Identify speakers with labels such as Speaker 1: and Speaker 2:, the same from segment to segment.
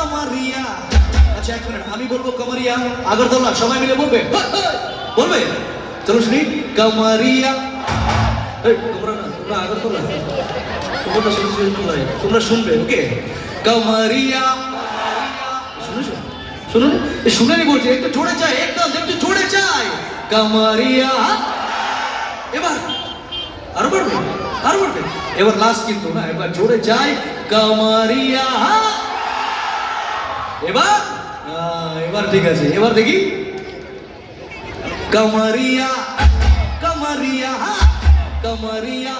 Speaker 1: কামারিয়া। আচ্ছা এক মিনিট, আমি বলবো কামারিয়া, আগরতলা সবাই মিলে বলবে, বলবে? চলো শুনি, কামারিয়া। এই তোমরা না, তোমরা আগরতলা, তোমরা শুনবে, তোমরা শুনবে, ওকে? কামারিয়া, শুনেছো? শুনুন, শুনে নি বলছি, একটু জোরে চাই, একদম একটু জোরে চাই। কামারিয়া। এবার আরো বাড়বে, আরো বাড়বে। এবার লাস্ট কিন্তু না, এবার জোরে চাই, কামারিয়া। এবার এবার ঠিক আছে, এবার দেখি, কামারিয়া কামারিয়া কামারিয়া।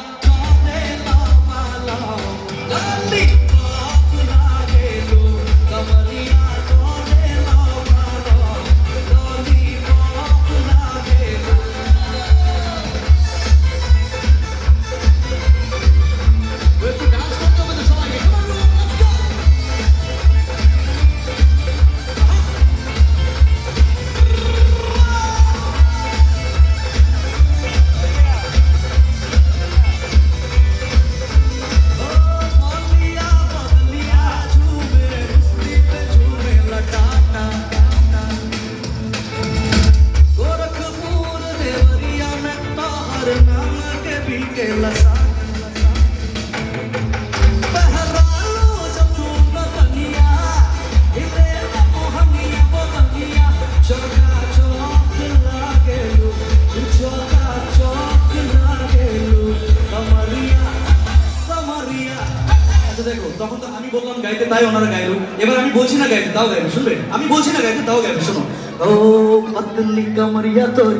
Speaker 1: দেখো, তখন তো আমি বললাম গাইতে, তাই ওনারা গাইলো। এবার আমি বলছি না গাইতে, তাও গাইবে, শুনবে? আমি বলছি না গাইতে, তাও গাইবে, শোনো। ও পতলি কামরিয়া তোর